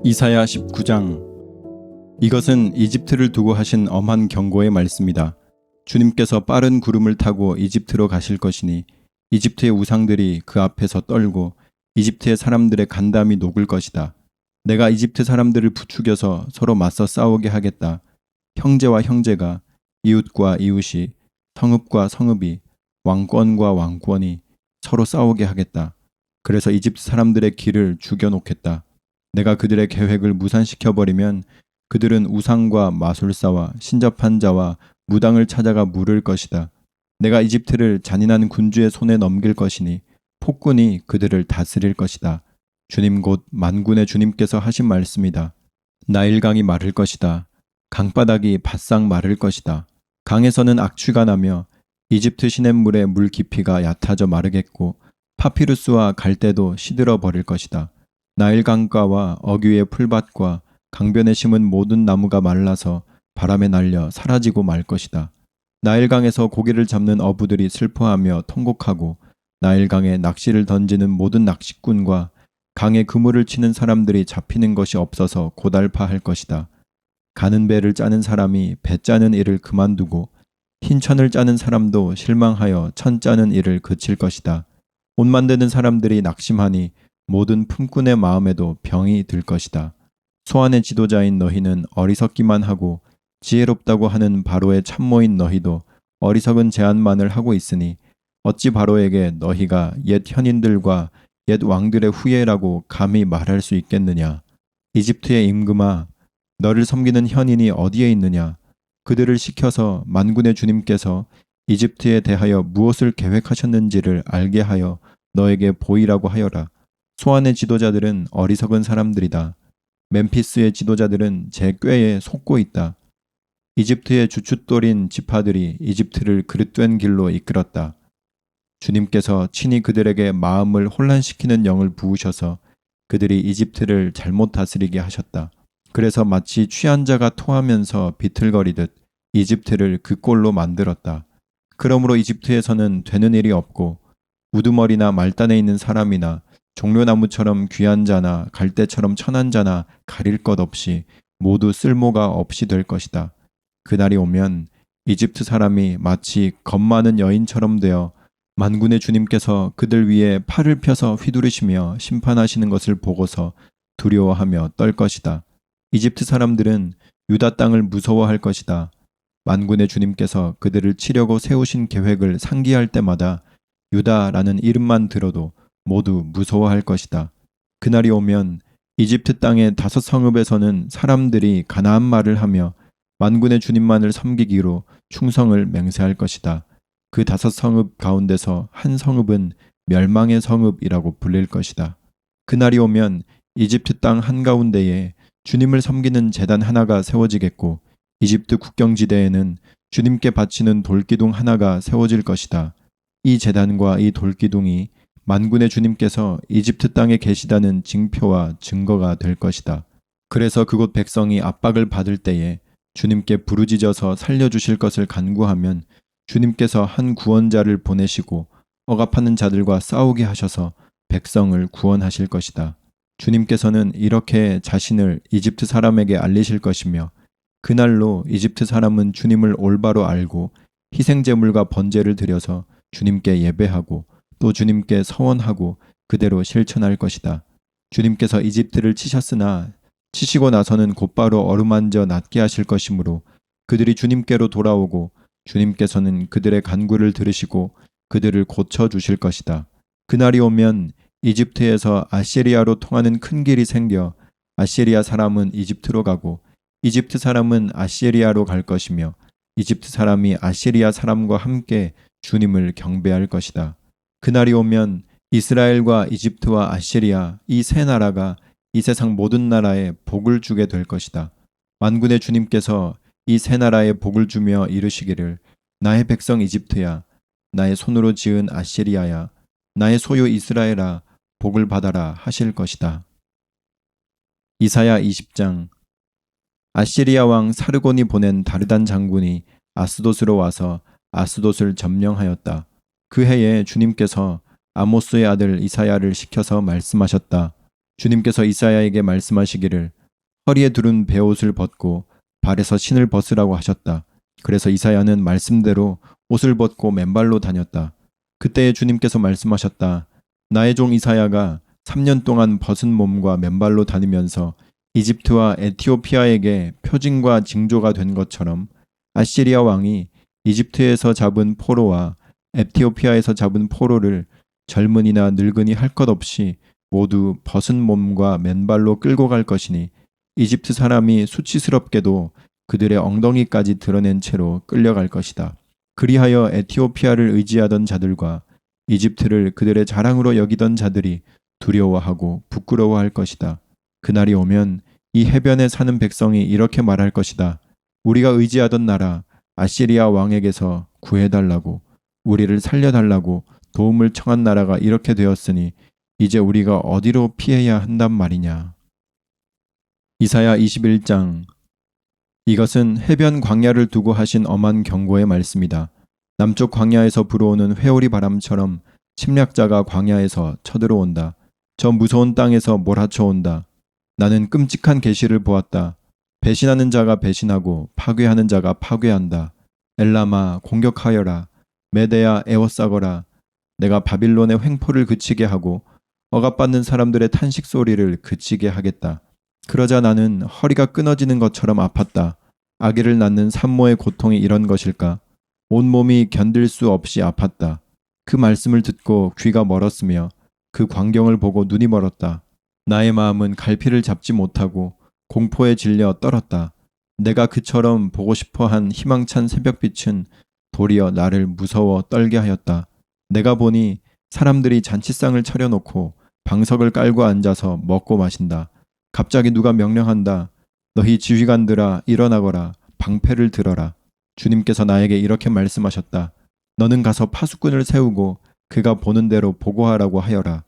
이사야 19장. 이것은 이집트를 두고 하신 엄한 경고의 말씀이다. 주님께서 빠른 구름을 타고 이집트로 가실 것이니 이집트의 우상들이 그 앞에서 떨고 이집트의 사람들의 간담이 녹을 것이다. 내가 이집트 사람들을 부추겨서 서로 맞서 싸우게 하겠다. 형제와 형제가, 이웃과 이웃이, 성읍과 성읍이, 왕권과 왕권이 서로 싸우게 하겠다. 그래서 이집트 사람들의 길을 죽여놓겠다. 내가 그들의 계획을 무산시켜버리면 그들은 우상과 마술사와 신접한 자와 무당을 찾아가 물을 것이다. 내가 이집트를 잔인한 군주의 손에 넘길 것이니 폭군이 그들을 다스릴 것이다. 주님 곧 만군의 주님께서 하신 말씀이다. 나일강이 마를 것이다. 강바닥이 바싹 마를 것이다. 강에서는 악취가 나며 이집트 시냇물의 물 깊이가 얕아져 마르겠고 파피루스와 갈대도 시들어 버릴 것이다. 나일강가와 어귀의 풀밭과 강변에 심은 모든 나무가 말라서 바람에 날려 사라지고 말 것이다. 나일강에서 고기를 잡는 어부들이 슬퍼하며 통곡하고 나일강에 낚시를 던지는 모든 낚시꾼과 강에 그물을 치는 사람들이 잡히는 것이 없어서 고달파할 것이다. 가는 배를 짜는 사람이 배 짜는 일을 그만두고 흰 천을 짜는 사람도 실망하여 천 짜는 일을 그칠 것이다. 옷 만드는 사람들이 낙심하니 모든 품꾼의 마음에도 병이 들 것이다. 소환의 지도자인 너희는 어리석기만 하고 지혜롭다고 하는 바로의 참모인 너희도 어리석은 제안만을 하고 있으니 어찌 바로에게 너희가 옛 현인들과 옛 왕들의 후예라고 감히 말할 수 있겠느냐. 이집트의 임금아, 너를 섬기는 현인이 어디에 있느냐. 그들을 시켜서 만군의 주님께서 이집트에 대하여 무엇을 계획하셨는지를 알게 하여 너에게 보이라고 하여라. 소안의 지도자들은 어리석은 사람들이다. 멤피스의 지도자들은 제 꾀에 속고 있다. 이집트의 주춧돌인 지파들이 이집트를 그릇된 길로 이끌었다. 주님께서 친히 그들에게 마음을 혼란시키는 영을 부으셔서 그들이 이집트를 잘못 다스리게 하셨다. 그래서 마치 취한 자가 토하면서 비틀거리듯 이집트를 그 꼴로 만들었다. 그러므로 이집트에서는 되는 일이 없고 우두머리나 말단에 있는 사람이나 종려나무처럼 귀한 자나 갈대처럼 천한 자나 가릴 것 없이 모두 쓸모가 없이 될 것이다. 그날이 오면 이집트 사람이 마치 겁 많은 여인처럼 되어 만군의 주님께서 그들 위에 팔을 펴서 휘두르시며 심판하시는 것을 보고서 두려워하며 떨 것이다. 이집트 사람들은 유다 땅을 무서워할 것이다. 만군의 주님께서 그들을 치려고 세우신 계획을 상기할 때마다 유다라는 이름만 들어도 모두 무서워할 것이다. 그날이 오면 이집트 땅의 5 성읍에서는 사람들이 가나안 말을 하며 만군의 주님만을 섬기기로 충성을 맹세할 것이다. 그 5 성읍 가운데서 한 성읍은 멸망의 성읍이라고 불릴 것이다. 그날이 오면 이집트 땅 한가운데에 주님을 섬기는 제단 하나가 세워지겠고 이집트 국경지대에는 주님께 바치는 돌기둥 하나가 세워질 것이다. 이 제단과 이 돌기둥이 만군의 주님께서 이집트 땅에 계시다는 징표와 증거가 될 것이다. 그래서 그곳 백성이 압박을 받을 때에 주님께 부르짖어서 살려주실 것을 간구하면 주님께서 한 구원자를 보내시고 억압하는 자들과 싸우게 하셔서 백성을 구원하실 것이다. 주님께서는 이렇게 자신을 이집트 사람에게 알리실 것이며 그날로 이집트 사람은 주님을 올바로 알고 희생제물과 번제를 드려서 주님께 예배하고 또 주님께 서원하고 그대로 실천할 것이다. 주님께서 이집트를 치셨으나 치시고 나서는 곧바로 어루만져 낫게 하실 것이므로 그들이 주님께로 돌아오고 주님께서는 그들의 간구를 들으시고 그들을 고쳐주실 것이다. 그날이 오면 이집트에서 아시리아로 통하는 큰 길이 생겨 아시리아 사람은 이집트로 가고 이집트 사람은 아시리아로 갈 것이며 이집트 사람이 아시리아 사람과 함께 주님을 경배할 것이다. 그날이 오면 이스라엘과 이집트와 아시리아 이 세 나라가 이 세상 모든 나라에 복을 주게 될 것이다. 만군의 주님께서 이 세 나라에 복을 주며 이르시기를 나의 백성 이집트야, 나의 손으로 지은 아시리아야, 나의 소유 이스라엘아, 복을 받아라 하실 것이다. 이사야 20장. 아시리아 왕 사르곤이 보낸 다르단 장군이 아스돗으로 와서 아스돗을 점령하였다. 그 해에 주님께서 아모스의 아들 이사야를 시켜서 말씀하셨다. 주님께서 이사야에게 말씀하시기를 허리에 두른 베옷을 벗고 발에서 신을 벗으라고 하셨다. 그래서 이사야는 말씀대로 옷을 벗고 맨발로 다녔다. 그때 주님께서 말씀하셨다. 나의 종 이사야가 3년 동안 벗은 몸과 맨발로 다니면서 이집트와 에티오피아에게 표징과 징조가 된 것처럼 아시리아 왕이 이집트에서 잡은 포로와 에티오피아에서 잡은 포로를 젊은이나 늙은이 할 것 없이 모두 벗은 몸과 맨발로 끌고 갈 것이니 이집트 사람이 수치스럽게도 그들의 엉덩이까지 드러낸 채로 끌려갈 것이다. 그리하여 에티오피아를 의지하던 자들과 이집트를 그들의 자랑으로 여기던 자들이 두려워하고 부끄러워할 것이다. 그날이 오면 이 해변에 사는 백성이 이렇게 말할 것이다. 우리가 의지하던 나라 아시리아 왕에게서 구해달라고, 우리를 살려달라고 도움을 청한 나라가 이렇게 되었으니 이제 우리가 어디로 피해야 한단 말이냐. 이사야 21장. 이것은 해변 광야를 두고 하신 엄한 경고의 말씀이다. 남쪽 광야에서 불어오는 회오리 바람처럼 침략자가 광야에서 쳐들어온다. 저 무서운 땅에서 몰아쳐온다. 나는 끔찍한 계시를 보았다. 배신하는 자가 배신하고 파괴하는 자가 파괴한다. 엘라마 공격하여라. 메대야 애워싸거라. 내가 바빌론의 횡포를 그치게 하고 억압받는 사람들의 탄식 소리를 그치게 하겠다. 그러자 나는 허리가 끊어지는 것처럼 아팠다. 아기를 낳는 산모의 고통이 이런 것일까? 온몸이 견딜 수 없이 아팠다. 그 말씀을 듣고 귀가 멀었으며 그 광경을 보고 눈이 멀었다. 나의 마음은 갈피를 잡지 못하고 공포에 질려 떨었다. 내가 그처럼 보고 싶어한 희망찬 새벽빛은 도리어 나를 무서워 떨게 하였다. 내가 보니 사람들이 잔치상을 차려놓고 방석을 깔고 앉아서 먹고 마신다. 갑자기 누가 명령한다. 너희 지휘관들아 일어나거라. 방패를 들어라. 주님께서 나에게 이렇게 말씀하셨다. 너는 가서 파수꾼을 세우고 그가 보는 대로 보고하라고 하여라.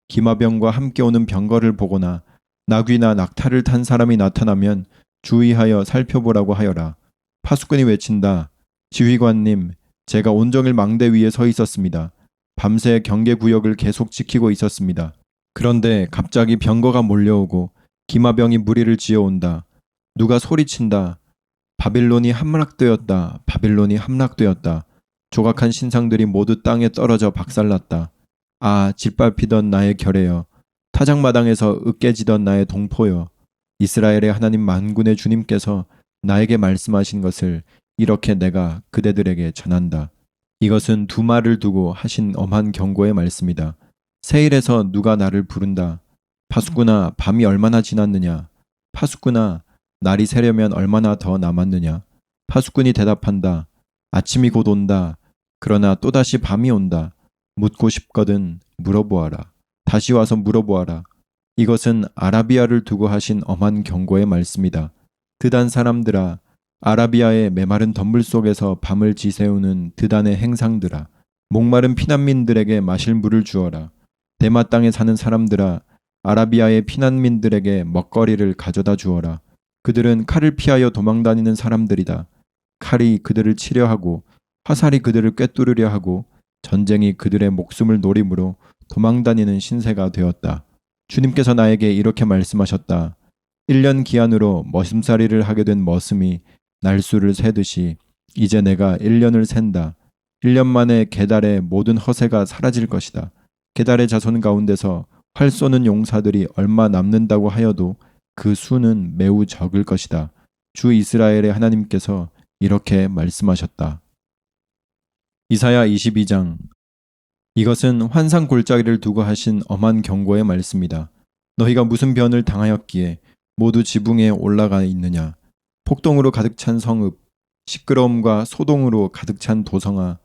기마병과 함께 오는 병거를 보거나 나귀나 낙타를 탄 사람이 나타나면 주의하여 살펴보라고 하여라. 파수꾼이 외친다. 지휘관님, 제가 온종일 망대 위에 서 있었습니다. 밤새 경계 구역을 계속 지키고 있었습니다. 그런데 갑자기 병거가 몰려오고 기마병이 무리를 지어온다. 누가 소리친다. 바빌론이 함락되었다. 바빌론이 함락되었다. 조각한 신상들이 모두 땅에 떨어져 박살났다. 아, 짓밟히던 나의 결애여. 타작마당에서 으깨지던 나의 동포여. 이스라엘의 하나님 만군의 주님께서 나에게 말씀하신 것을 이렇게 내가 그대들에게 전한다. 이것은 두 말을 두고 하신 엄한 경고의 말씀이다. 세일에서 누가 나를 부른다. 파수꾼아, 밤이 얼마나 지났느냐. 파수꾼아, 날이 새려면 얼마나 더 남았느냐. 파수꾼이 대답한다. 아침이 곧 온다. 그러나 또다시 밤이 온다. 묻고 싶거든 물어보아라. 다시 와서 물어보아라. 이것은 아라비아를 두고 하신 엄한 경고의 말씀이다. 드단 사람들아, 아라비아의 메마른 덤불 속에서 밤을 지새우는 드단의 행상들아, 목마른 피난민들에게 마실 물을 주어라. 대마 땅에 사는 사람들아, 아라비아의 피난민들에게 먹거리를 가져다 주어라. 그들은 칼을 피하여 도망다니는 사람들이다. 칼이 그들을 치려 하고 화살이 그들을 꿰뚫으려 하고 전쟁이 그들의 목숨을 노림으로 도망다니는 신세가 되었다. 주님께서 나에게 이렇게 말씀하셨다. 1년 기한으로 머슴살이를 하게 된 머슴이 날수를 세듯이 이제 내가 1년을 센다. 1년 만에 게달의 모든 허세가 사라질 것이다. 게달의 자손 가운데서 활 쏘는 용사들이 얼마 남는다고 하여도 그 수는 매우 적을 것이다. 주 이스라엘의 하나님께서 이렇게 말씀하셨다. 이사야 22장. 이것은 환상 골짜기를 두고 하신 엄한 경고의 말씀이다. 너희가 무슨 변을 당하였기에 모두 지붕에 올라가 있느냐. 폭동으로 가득 찬 성읍, 시끄러움과 소동으로 가득 찬 도성아.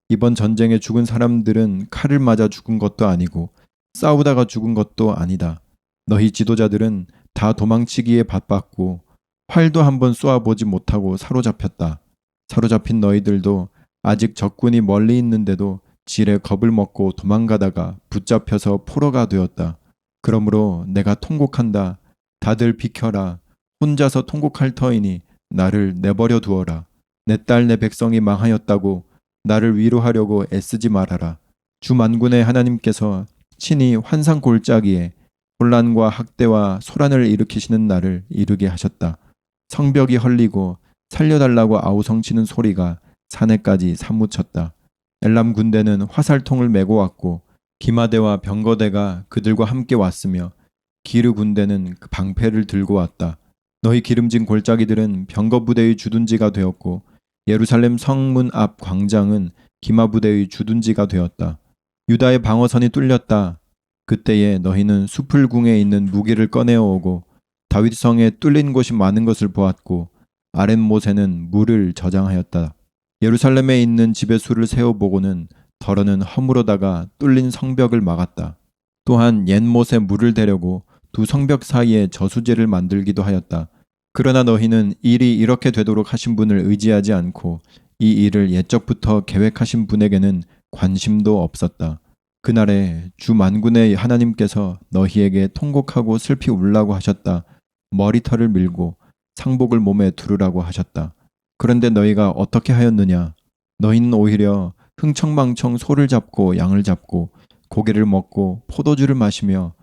이번 전쟁에 죽은 사람들은 칼을 맞아 죽은 것도 아니고 싸우다가 죽은 것도 아니다. 너희 지도자들은 다 도망치기에 바빴고 활도 한번 쏘아보지 못하고 사로잡혔다. 사로잡힌 너희들도 아직 적군이 멀리 있는데도 질에 겁을 먹고 도망가다가 붙잡혀서 포로가 되었다. 그러므로 내가 통곡한다. 다들 비켜라. 혼자서 통곡할 터이니 나를 내버려 두어라. 내 딸 내 백성이 망하였다고 나를 위로하려고 애쓰지 말아라. 주 만군의 하나님께서 친히 환상 골짜기에 혼란과 학대와 소란을 일으키시는 날을 이르게 하셨다. 성벽이 헐리고 살려달라고 아우성치는 소리가 산에까지 사무쳤다. 엘람 군대는 화살통을 메고 왔고 기마대와 병거대가 그들과 함께 왔으며 기르 군대는 그 방패를 들고 왔다. 너희 기름진 골짜기들은 병거 부대의 주둔지가 되었고 예루살렘 성문 앞 광장은 기마 부대의 주둔지가 되었다. 유다의 방어선이 뚫렸다. 그때에 너희는 수풀궁에 있는 무기를 꺼내어 오고 다윗성에 뚫린 곳이 많은 것을 보았고 아랫못에는 물을 저장하였다. 예루살렘에 있는 집의 수를 세어보고는 더러는 허물어다가 뚫린 성벽을 막았다. 또한 옛못에 물을 대려고 두 성벽 사이에 저수지를 만들기도 하였다. 그러나 너희는 일이 이렇게 되도록 하신 분을 의지하지 않고 이 일을 옛적부터 계획하신 분에게는 관심도 없었다. 그날에 주 만군의 하나님께서 너희에게 통곡하고 슬피 울라고 하셨다. 머리털을 밀고 상복을 몸에 두르라고 하셨다. 그런데 너희가 어떻게 하였느냐? 너희는 오히려 흥청망청 소를 잡고 양을 잡고 고기를 먹고 포도주를 마시며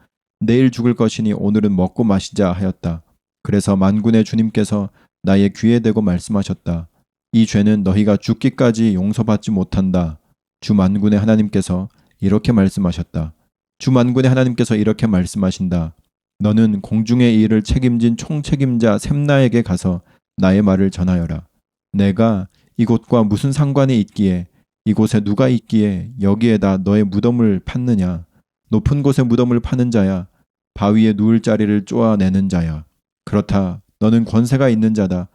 내일 죽을 것이니 오늘은 먹고 마시자 하였다. 그래서 만군의 주님께서 나의 귀에 대고 말씀하셨다. 이 죄는 너희가 죽기까지 용서받지 못한다. 주 만군의 하나님께서 이렇게 말씀하셨다. 주 만군의 하나님께서 이렇게 말씀하신다. 너는 공중의 일을 책임진 총책임자 셈나에게 가서 나의 말을 전하여라. 내가 이곳과 무슨 상관이 있기에 이곳에 누가 있기에 여기에다 너의 무덤을 팠느냐. 높은 곳에 무덤을 파는 자야. 바위에 누울 자리를 쪼아내는 자야. 그렇다. 너는 권세가 있는 자다.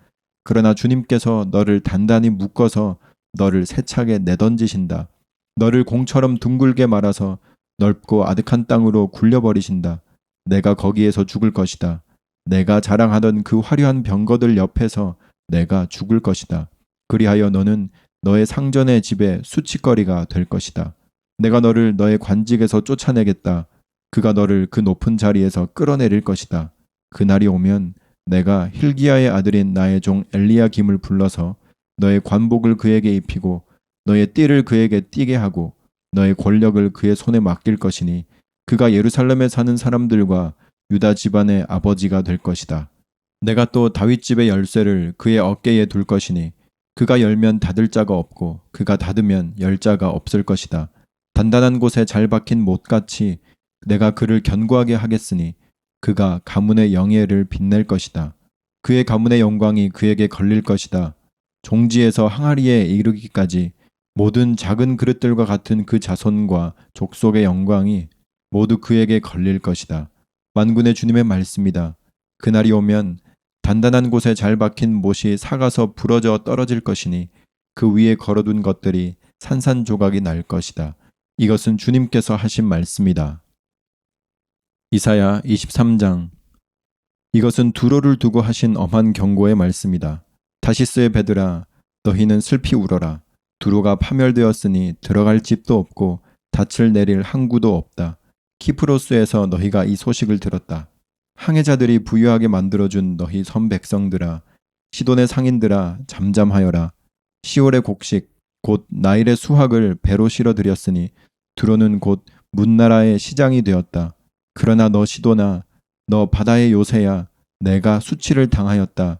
그러나 주님께서 너를 단단히 묶어서 너를 세차게 내던지신다. 너를 공처럼 둥글게 말아서 넓고 아득한 땅으로 굴려버리신다. 내가 거기에서 죽을 것이다. 내가 자랑하던 그 화려한 병거들 옆에서 내가 죽을 것이다. 그리하여 너는 너의 상전의 집에 수치거리가 될 것이다. 내가 너를 너의 관직에서 쫓아내겠다. 그가 너를 그 높은 자리에서 끌어내릴 것이다. 그날이 오면 내가 힐기야의 아들인 나의 종 엘리야김을 불러서 너의 관복을 그에게 입히고 너의 띠를 그에게 띠게 하고 너의 권력을 그의 손에 맡길 것이니 그가 예루살렘에 사는 사람들과 유다 집안의 아버지가 될 것이다. 내가 또 다윗 집의 열쇠를 그의 어깨에 둘 것이니 그가 열면 닫을 자가 없고 그가 닫으면 열 자가 없을 것이다. 단단한 곳에 잘 박힌 못같이 내가 그를 견고하게 하겠으니 그가 가문의 영예를 빛낼 것이다. 그의 가문의 영광이 그에게 걸릴 것이다. 종지에서 항아리에 이르기까지 모든 작은 그릇들과 같은 그 자손과 족속의 영광이 모두 그에게 걸릴 것이다. 만군의 주님의 말씀이다. 그날이 오면 단단한 곳에 잘 박힌 못이 삭아서 부러져 떨어질 것이니 그 위에 걸어둔 것들이 산산조각이 날 것이다. 이것은 주님께서 하신 말씀이다. 이사야 23장. 이것은 두로를 두고 하신 엄한 경고의 말씀이다. 다시스의 배들아, 너희는 슬피 울어라. 두로가 파멸되었으니 들어갈 집도 없고 닻을 내릴 항구도 없다. 키프로스에서 너희가 이 소식을 들었다. 항해자들이 부유하게 만들어준 너희 선 백성들아, 시돈의 상인들아, 잠잠하여라. 시올의 곡식, 곧 나일의 수확을 배로 실어 들였으니 두로는 곧 문나라의 시장이 되었다. 그러나 너 시도나, 너 바다의 요새야, 내가 수치를 당하였다.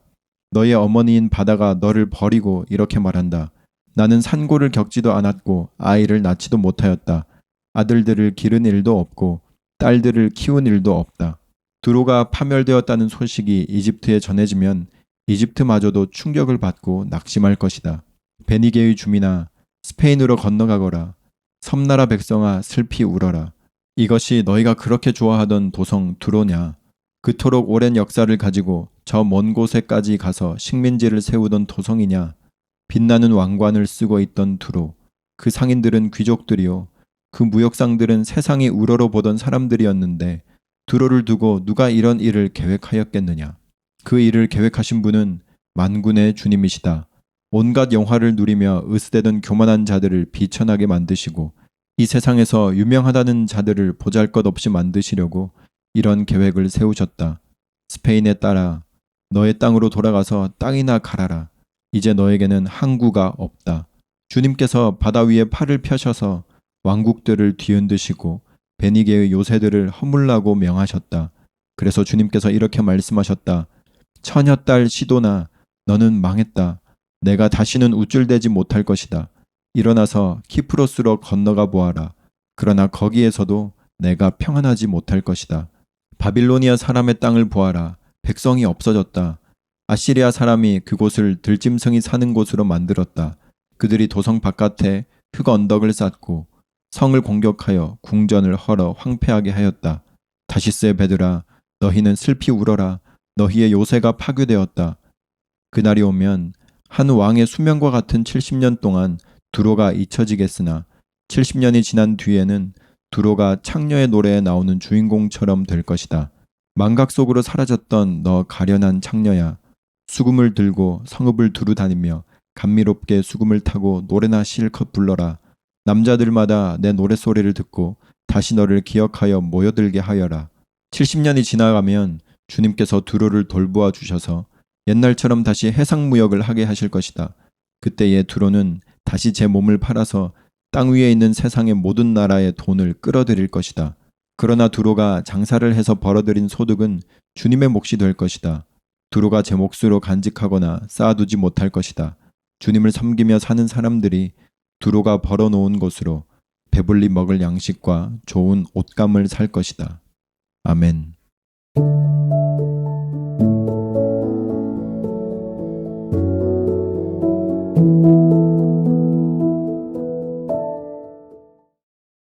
너의 어머니인 바다가 너를 버리고 이렇게 말한다. 나는 산고를 겪지도 않았고 아이를 낳지도 못하였다. 아들들을 기른 일도 없고 딸들을 키운 일도 없다. 두로가 파멸되었다는 소식이 이집트에 전해지면 이집트마저도 충격을 받고 낙심할 것이다. 베니게의 주민아, 스페인으로 건너가거라. 섬나라 백성아, 슬피 울어라. 이것이 너희가 그렇게 좋아하던 도성 두로냐? 그토록 오랜 역사를 가지고 저 먼 곳에까지 가서 식민지를 세우던 도성이냐? 빛나는 왕관을 쓰고 있던 두로. 그 상인들은 귀족들이요. 그 무역상들은 세상이 우러러 보던 사람들이었는데 두로를 두고 누가 이런 일을 계획하였겠느냐? 그 일을 계획하신 분은 만군의 주님이시다. 온갖 영화를 누리며 으스대던 교만한 자들을 비천하게 만드시고 이 세상에서 유명하다는 자들을 보잘것없이 만드시려고 이런 계획을 세우셨다. 스페인에 따라 너의 땅으로 돌아가서 땅이나 갈아라. 이제 너에게는 항구가 없다. 주님께서 바다 위에 팔을 펴셔서 왕국들을 뒤흔드시고 베니게의 요새들을 허물라고 명하셨다. 그래서 주님께서 이렇게 말씀하셨다. 처녀딸 시도나 너는 망했다. 내가 다시는 우쭐대지 못할 것이다. 일어나서 키프로스로 건너가 보아라. 그러나 거기에서도 내가 평안하지 못할 것이다. 바빌로니아 사람의 땅을 보아라. 백성이 없어졌다. 아시리아 사람이 그곳을 들짐승이 사는 곳으로 만들었다. 그들이 도성 바깥에 흙 언덕을 쌓고 성을 공격하여 궁전을 헐어 황폐하게 하였다. 다시스의 배들아, 너희는 슬피 울어라. 너희의 요새가 파괴되었다. 그날이 오면 한 왕의 수명과 같은 70년 동안 두로가 잊혀지겠으나 70년이 지난 뒤에는 두로가 창녀의 노래에 나오는 주인공처럼 될 것이다. 망각 속으로 사라졌던 너 가련한 창녀야. 수금을 들고 성읍을 두루 다니며 감미롭게 수금을 타고 노래나 실컷 불러라. 남자들마다 내 노랫소리를 듣고 다시 너를 기억하여 모여들게 하여라. 70년이 지나가면 주님께서 두로를 돌보아 주셔서 옛날처럼 다시 해상무역을 하게 하실 것이다. 그때의 두로는 다시 제 몸을 팔아서 땅 위에 있는 세상의 모든 나라의 돈을 끌어들일 것이다. 그러나 두로가 장사를 해서 벌어들인 소득은 주님의 몫이 될 것이다. 두로가 제 몫으로 간직하거나 쌓아두지 못할 것이다. 주님을 섬기며 사는 사람들이 두로가 벌어놓은 것으로 배불리 먹을 양식과 좋은 옷감을 살 것이다. 아멘.